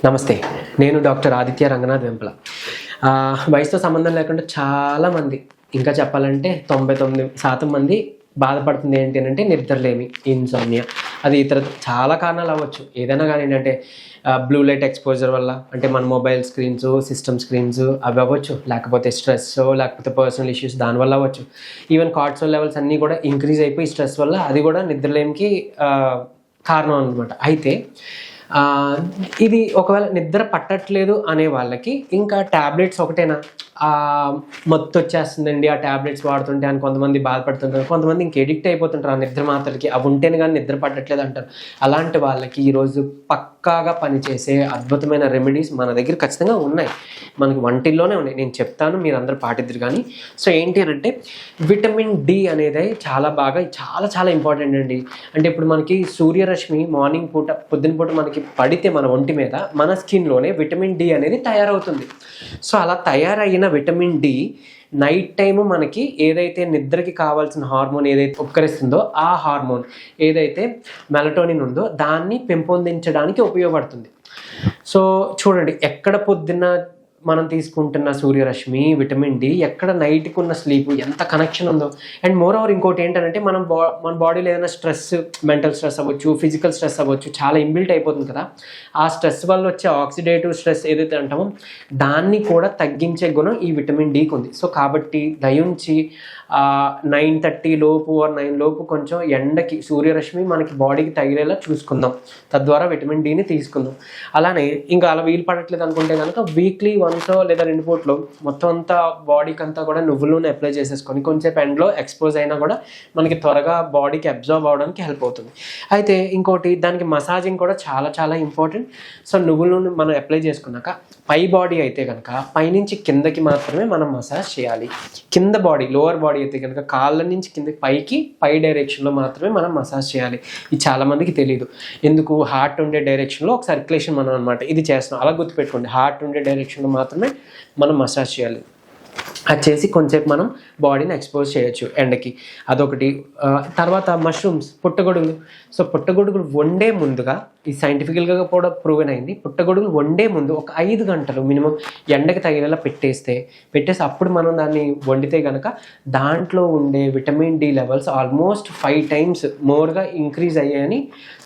నమస్తే, నేను డాక్టర్ ఆదిత్య రంగనాథ్ వెంపల. వయసుతో సంబంధం లేకుండా చాలామంది, ఇంకా చెప్పాలంటే 99% మంది బాధపడుతుంది ఏంటి అంటే నిద్రలేమి, ఇన్సోమ్నియా. అది ఇతర చాలా కారణాలు అవ్వచ్చు. ఏదైనా కానీ ఏంటంటే బ్లూ లైట్ ఎక్స్పోజర్ వల్ల, అంటే మన మొబైల్ స్క్రీన్స్, సిస్టమ్ స్క్రీన్స్ అవి అవ్వచ్చు, లేకపోతే స్ట్రెస్, లేకపోతే పర్సనల్ ఇష్యూస్ దానివల్ల అవ్వచ్చు. ఈవెన్ కార్టిసోల్ లెవెల్స్ అన్నీ కూడా ఇంక్రీజ్ అయిపోయి స్ట్రెస్ వల్ల అది కూడా నిద్రలేమికి కారణం అనమాట. అయితే ఇది ఒకవేళ నిద్ర పట్టట్లేదు అనే వాళ్ళకి ఇంకా ట్యాబ్లెట్స్ ఒకటేనా, మత్తు వచ్చేస్తుందండి ఆ ట్యాబ్లెట్స్ వాడుతుంటే అని కొంతమంది బాధపడుతుంటారు. కొంతమంది ఇంక ఎడిక్ట్ అయిపోతుంటారు ఆ నిద్ర మాత్రలకి, అవి ఉంటేనే కానీ నిద్ర పట్టట్లేదు అంటారు. అలాంటి వాళ్ళకి ఈరోజు పక్కాగా పనిచేసే అద్భుతమైన రెమెడీస్ మన దగ్గర ఖచ్చితంగా ఉన్నాయి, మనకి వంటిల్లోనే ఉన్నాయి. నేను చెప్తాను, మీరు అందరూ పాటిద్దరు. కానీ సో ఏంటి అని అంటే విటమిన్ డి అనేది చాలా చాలా ఇంపార్టెంట్ అండి. అంటే ఇప్పుడు మనకి సూర్యరశ్మి మార్నింగ్ పూట, పొద్దున పూట మనకి పడితే మన ఒంటి మీద, మన స్కిన్లోనే విటమిన్ డి అనేది తయారవుతుంది. సో అలా తయారైన విటమిన్ డి నైట్ టైము మనకి ఏదైతే నిద్రకి కావాల్సిన హార్మోన్ ఏదైతే ఉపకరిస్తుందో, ఆ హార్మోన్ ఏదైతే మెలటోనిన్ ఉందో దాన్ని పెంపొందించడానికి ఉపయోగపడుతుంది. సో చూడండి, ఎక్కడ పొద్దున్న మనం తీసుకుంటున్న సూర్యరశ్మి, విటమిన్ డి, ఎక్కడ నైట్కి ఉన్న స్లీప్, ఎంత కనెక్షన్ ఉందో. అండ్ మోర్ ఓవర్ ఇంకోటి ఏంటంటే మన బాడీలో ఏదైనా స్ట్రెస్, మెంటల్ స్ట్రెస్ అవ్వచ్చు, ఫిజికల్ స్ట్రెస్ అవ్వచ్చు, చాలా ఇంబిల్ట్ అయిపోతుంది కదా. ఆ స్ట్రెస్ వల్ల వచ్చే ఆక్సిడేటివ్ స్ట్రెస్ ఏదైతే అంటామో దాన్ని కూడా తగ్గించే గుణం ఈ విటమిన్ డికి ఉంది. సో కాబట్టి దయించి 9:30 లోపు 9 లోపు కొంచెం ఎండకి, సూర్యరశ్మి మనకి బాడీకి తగిలేలా చూసుకుందాం. తద్వారా విటమిన్ డిని తీసుకుందాం. అలానే ఇంకా అలా వీలు పడట్లేదు అనుకుంటే కనుక వీక్లీ వన్స్ లేదా 2 పూటలు మొత్తం అంతా బాడీకి అంతా కూడా నువ్వుల నూనె అప్లై చేసేసుకొని కొంచెంసేపు ఎండలో ఎక్స్పోజ్ అయినా కూడా మనకి త్వరగా బాడీకి అబ్జర్వ్ అవడానికి హెల్ప్ అవుతుంది. అయితే ఇంకోటి, దానికి మసాజింగ్ కూడా చాలా చాలా ఇంపార్టెంట్. సో నువ్వుల నూనె మనం అప్లై చేసుకున్నాక పై బాడీ అయితే కనుక పైనుంచి కిందకి మాత్రమే మనం మసాజ్ చేయాలి. కింద బాడీ, లోవర్ బాడీ అయితే కనుక కాళ్ళ నుంచి కిందకి పై డైరెక్షన్లో మాత్రమే మనం మసాజ్ చేయాలి. ఇది చాలామందికి తెలియదు. ఎందుకు, హార్ట్ ఉండే డైరెక్షన్లో ఒక సర్క్యులేషన్ మనం అనమాట ఇది చేస్తున్నాం. అలా గుర్తుపెట్టుకోండి, హార్ట్ ఉండే డైరెక్షన్లో మాత్రమే మనం మసాజ్ చేయాలి. అది చేసి కొంచెంసేపు మనం బాడీని ఎక్స్పోజ్ చేయొచ్చు ఎండకి, అదొకటి. తర్వాత మష్రూమ్స్, పుట్టగొడుగులు. సో పుట్టగొడుగులు వండే ముందుగా, ఇది సైంటిఫికల్గా కూడా ప్రూవెన్ అయింది, పుట్టగొడుగులు వండే ముందు ఒక 5 గంటలు మినిమం ఎండకి తగిలేలా పెట్టేసి అప్పుడు మనం దాన్ని వండితే కనుక దాంట్లో ఉండే vitamin D levels almost 5 times మోర్గా ఇంక్రీజ్ అయ్యాయని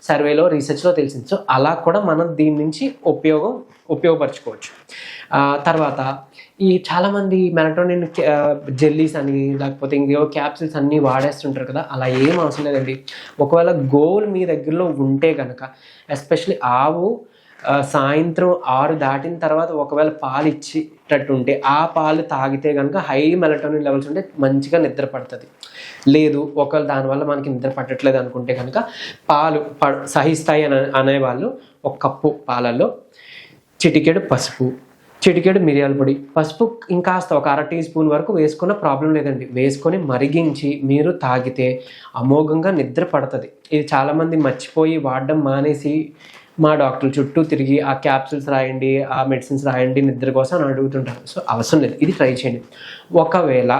సర్వేలో, రీసెర్చ్లో తెలిసింది. సో అలా కూడా మనం దీని నుంచి ఉపయోగపరచుకోవచ్చు. తర్వాత ఈ చాలామంది మెలటోనిన్ జెల్లీస్ అని, లేకపోతే ఇంకేవో క్యాప్సిల్స్ అన్నీ వాడేస్తుంటారు కదా. అలా ఏం అవసరం లేదండి. ఒకవేళ గోల్ మీ దగ్గరలో ఉంటే కనుక, ఎస్పెషల్లీ ఆవు సాయంత్రం 6 దాటిన తర్వాత ఒకవేళ పాలు ఇచ్చేటట్టు ఉంటే ఆ పాలు తాగితే కనుక హై మెలటోనిన్ లెవెల్స్ ఉంటే మంచిగా నిద్ర పడుతుంది. లేదు, ఒకవేళ దానివల్ల మనకి నిద్ర పట్టట్లేదు అనుకుంటే కనుక పాలు సహిస్తాయి అనేవాళ్ళు 1 కప్పు పాలల్లో చిటికెడు పసుపు, చిటికెడు మిరియాల పొడి, పసుపు ఇంకాస్త ఒక 1/2 టీ స్పూన్ వరకు వేసుకున్న ప్రాబ్లం లేదండి. వేసుకొని మరిగించి మీరు తాగితే అమోఘంగా నిద్ర పడుతుంది. ఇది చాలామంది మర్చిపోయి వాడడం మానేసి మా డాక్టర్ల చుట్టూ తిరిగి ఆ క్యాప్సూల్స్ రాయండి, ఆ మెడిసిన్స్ రాయండి నిద్ర కోసం అని అడుగుతుంటారు. సో అవసరం లేదు, ఇది ట్రై చేయండి. ఒకవేళ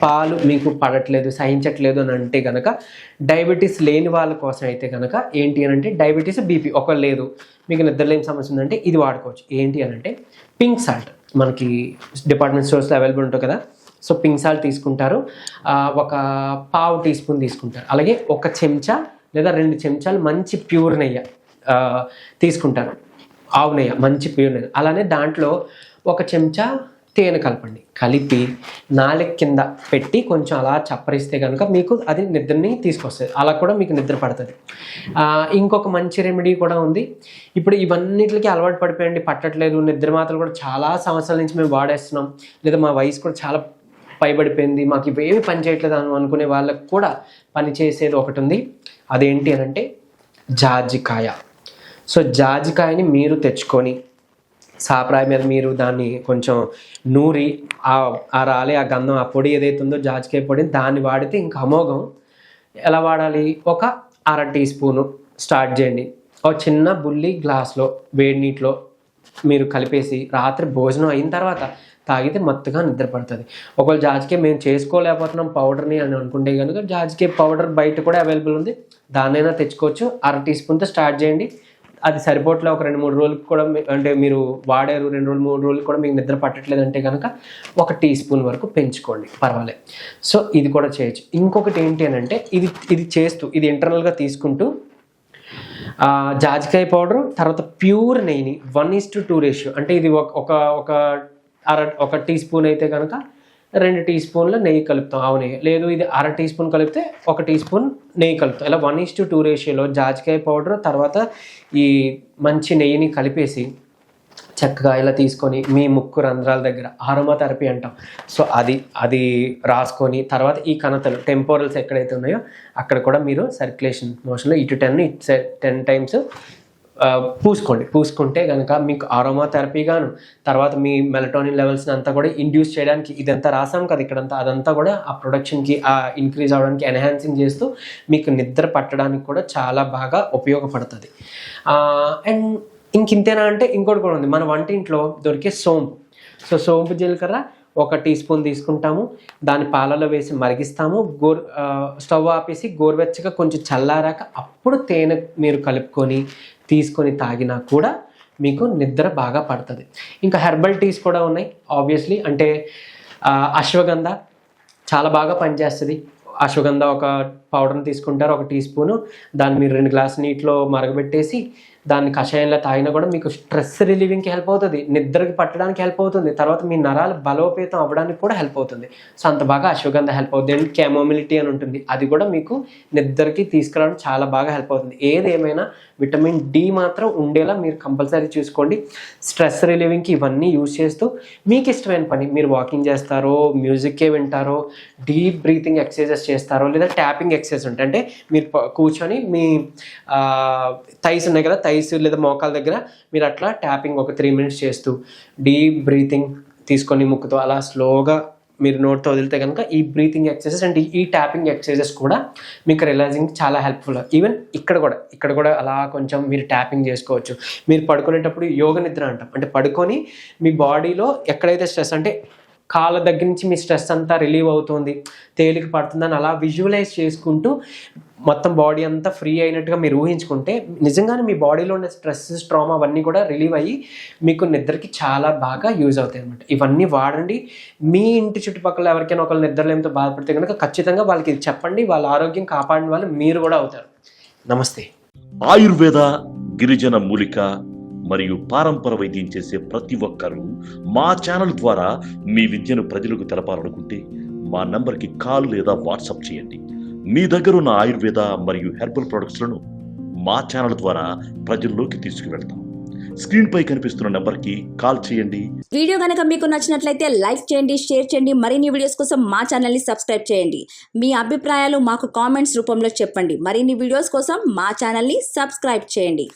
పాలు మీకు పడట్లేదు, సహించట్లేదు అని అంటే కనుక, డయాబెటీస్ లేని వాళ్ళ కోసం అయితే కనుక ఏంటి అని అంటే, డయాబెటీస్, బీపీ ఒకవేళ లేదు, మీకు నిద్రలేని సమస్య ఉందంటే ఇది వాడుకోవచ్చు. ఏంటి అని అంటే పింక్ సాల్ట్, మనకి డిపార్ట్మెంట్ స్టోర్స్లో అవైలబుల్ ఉంటుంది కదా. సో పింక్ సాల్ట్ తీసుకుంటారు, ఒక 1/2 టీ స్పూన్ తీసుకుంటారు. అలాగే 1 చెంచా లేదా 2 చెంచాలు మంచి ప్యూర్ నెయ్యి తీసుకుంటారు, ఆవు నెయ్యి, మంచి ప్యూర్ నెయ్యి. అలానే దాంట్లో 1 చెంచా తేనె కలపండి. కలిపి 4 కింద పెట్టి కొంచెం అలా చప్పరిస్తే కనుక మీకు అది నిద్రని తీసుకొస్తుంది. అలా కూడా మీకు నిద్ర పడుతుంది. ఇంకొక మంచి రెమెడీ కూడా ఉంది. ఇప్పుడు ఇవన్నిటికి అలవాటు పడిపోయండి, పట్టట్లేదు, నిద్ర మాత్రలు కూడా చాలా సంవత్సరాల నుంచి మేము వాడేస్తున్నాం, లేదా మా వయసు కూడా చాలా పైబడిపోయింది, మాకు ఇవేమి పని చేయట్లేదు అని అనుకునే వాళ్ళకు కూడా పనిచేసేది ఒకటి ఉంది. అదేంటి అని అంటే జాజికాయ. సో జాజికాయని మీరు తెచ్చుకొని సాప్రాయి మీద మీరు దాన్ని కొంచెం నూరి ఆ రాలే ఆ గంధం, ఆ పొడి ఏదైతే ఉందో జాజికాయ పొడి, దాన్ని వాడితే ఇంకా అమోఘం. ఎలా వాడాలి, ఒక 1/2 టీ స్పూను స్టార్ట్ చేయండి. ఒక చిన్న బుల్లి గ్లాస్లో వేడి నీటిలో మీరు కలిపేసి రాత్రి భోజనం అయిన తర్వాత తాగితే మత్తుగా నిద్ర పడుతుంది. ఒకవేళ జాజికాయ మేము చేసుకోలేకపోతున్నాం పౌడర్ని అని అనుకుంటే కనుక జాజికాయ పౌడర్ బయట కూడా అవైలబుల్ ఉంది, దాన్నైనా తెచ్చుకోవచ్చు. 1/2 టీ స్పూన్తో స్టార్ట్ చేయండి. అది సరిపోట్లే ఒక 2-3 రోజులకి కూడా అంటే మీరు వాడారు 2 రోజులు 3 రోజులు కూడా మీకు నిద్ర పట్టట్లేదు అంటే కనుక 1 టీ స్పూన్ వరకు పెంచుకోండి, పర్వాలేదు. సో ఇది కూడా చేయొచ్చు. ఇంకొకటి ఏంటి అని అంటే ఇది చేస్తూ ఇది ఇంటర్నల్గా తీసుకుంటూ జాజికాయ పౌడరు తర్వాత ప్యూర్ నెయ్యిని 1:2 రేషియో, అంటే ఇది ఒక టీ స్పూన్ అయితే కనుక 2 టీ స్పూన్ల నెయ్యి కలుపుతాం, ఆవు నెయ్యి. లేదు ఇది అర టీ స్పూన్ కలిపితే 1 టీ స్పూన్ నెయ్యి కలుపుతాం. ఇలా 1:2 రేషియోలో జాజికాయ పౌడర్ తర్వాత ఈ మంచి నెయ్యిని కలిపేసి చక్కగా ఇలా తీసుకొని మీ ముక్కు రంధ్రాల దగ్గర ఆరోమా థెరపీ అంటాం. సో అది రాసుకొని తర్వాత ఈ కణతలు టెంపోరల్స్ ఎక్కడైతే ఉన్నాయో అక్కడ కూడా మీరు సర్క్యులేషన్ మోషన్లో ఇటు 10 టైమ్స్ పూసుకుంటే కనుక మీకు ఆరోమా థెరపీ గాను తర్వాత మీ మెలటోనిన్ లెవెల్స్ని అంతా కూడా ఇండ్యూస్ చేయడానికి ఇదంతా రాసాం కదా ఇక్కడంతా, అదంతా కూడా ఆ ప్రొడక్షన్కి ఇంక్రీజ్ అవ్వడానికి ఎన్హాన్సింగ్ చేస్తూ మీకు నిద్ర పట్టడానికి కూడా చాలా బాగా ఉపయోగపడుతుంది. అండ్ ఇంతేనా అంటే ఇంకోటి కూడా ఉంది, మన వంటింట్లో దొరికే సోంపు. సో సోంపు జీలకర్ర 1 టీ స్పూన్ తీసుకుంటాము, దాన్ని పాలలో వేసి మరిగిస్తాము, స్టవ్ ఆపేసి గోరువెచ్చగా కొంచెం చల్లారాక అప్పుడు తేనె మీరు కలుపుకొని తీసుకొని తాగినా కూడా మీకు నిద్ర బాగా పడుతుంది. ఇంకా హెర్బల్ టీస్ కూడా ఉన్నాయి ఆబ్వియస్లీ, అంటే అశ్వగంధ చాలా బాగా పనిచేస్తుంది. అశ్వగంధ ఒక పౌడర్ని తీసుకుంటారు 1 టీ స్పూను, దాన్ని మీరు 2 గ్లాసు నీటిలో మరగబెట్టేసి దాన్ని కషాయంలో తాగినా కూడా మీకు స్ట్రెస్ రిలీవింగ్కి హెల్ప్ అవుతుంది, నిద్రకి పట్టడానికి హెల్ప్ అవుతుంది, తర్వాత మీ నరాలు బలోపేతం అవ్వడానికి కూడా హెల్ప్ అవుతుంది. సో అంత బాగా అశ్వగంధ హెల్ప్ అవుతుంది. అండ్ కెమోమిలిటీ అని ఉంటుంది, అది కూడా మీకు నిద్రకి తీసుకురావడం చాలా బాగా హెల్ప్ అవుతుంది. ఏదేమైనా విటమిన్ డి మాత్రం ఉండేలా మీరు కంపల్సరీ చూసుకోండి. స్ట్రెస్ రిలీవింగ్కి ఇవన్నీ యూజ్ చేస్తూ మీకు ఇష్టమైన పని, మీరు వాకింగ్ చేస్తారో, మ్యూజిక్కే వింటారో, డీప్ బ్రీతింగ్ ఎక్సర్సైజెస్ చేస్తారో, లేదా ట్యాపింగ్ ఎక్సర్సైజ్ ఉంటాయి, అంటే మీరు కూర్చొని మీ థైస్ ఉన్నాయి కదా, థైస్ లేదా మోకాల దగ్గర మీరు అట్లా ట్యాపింగ్ ఒక 3 minutes చేస్తూ డీప్ బ్రీతింగ్ తీసుకొని ముక్కుతో అలా స్లోగా మీరు నోట్తో వదిలితే కనుక ఈ బ్రీతింగ్ ఎక్సర్సైజెస్ అండ్ ఈ ట్యాపింగ్ ఎక్సర్సైజెస్ కూడా మీకు రిలాక్సింగ్ చాలా హెల్ప్ఫుల్. ఈవెన్ ఇక్కడ కూడా అలా కొంచెం మీరు ట్యాపింగ్ చేసుకోవచ్చు. మీరు పడుకునేటప్పుడు యోగ నిద్ర అంటాం, అంటే పడుకొని మీ బాడీలో ఎక్కడైతే స్ట్రెస్, అంటే కాళ్ళ దగ్గర నుంచి మీ స్ట్రెస్ అంతా రిలీవ్ అవుతుంది, తేలిక పడుతుందని అలా విజువలైజ్ చేసుకుంటూ మొత్తం బాడీ అంతా ఫ్రీ అయినట్టుగా మీరు ఊహించుకుంటే నిజంగానే మీ బాడీలో ఉన్న స్ట్రెస్ ట్రామా అవన్నీ కూడా రిలీవ్ అయ్యి మీకు నిద్రకి చాలా బాగా యూజ్ అవుతాయి అన్నమాట. ఇవన్నీ వాడండి. మీ ఇంటి చుట్టుపక్కల ఎవరికైనా ఒకళ్ళు నిద్రలేమితో బాధపడితే కనుక ఖచ్చితంగా వాళ్ళకి ఇది చెప్పండి, వాళ్ళ ఆరోగ్యం కాపాడిన వాళ్ళు మీరు కూడా అవుతారు. నమస్తే. ఆయుర్వేద, గిరిజన మూలిక మరియు పారంపర వైద్యం చేసే ప్రతి ఒక్కరూ మా ఛానల్ ద్వారా మీ విద్యను ప్రజలకు తెలపాలనుకుంటే మా నంబర్కి కాల్ లేదా వాట్సాప్ చేయండి. మీ దగ్గర ఉన్న ఆయుర్వేద మరియు హెర్బల్ ప్రొడక్ట్స్లను మా ఛానల్ ద్వారా ప్రజల్లోకి తీసుకువెళ్తాం. స్క్రీన్ పై కనిపిస్తున్న నెంబర్కి కాల్ చేయండి. వీడియో కనుక మీకు నచ్చినట్లయితే లైక్ చేయండి, షేర్ చేయండి. మరిన్ని వీడియోస్ కోసం మా ఛానల్ని సబ్స్క్రైబ్ చేయండి. మీ అభిప్రాయాలు మాకు కామెంట్స్ రూపంలో చెప్పండి. మరిన్ని వీడియోస్ కోసం మా ఛానల్ని సబ్స్క్రైబ్ చేయండి.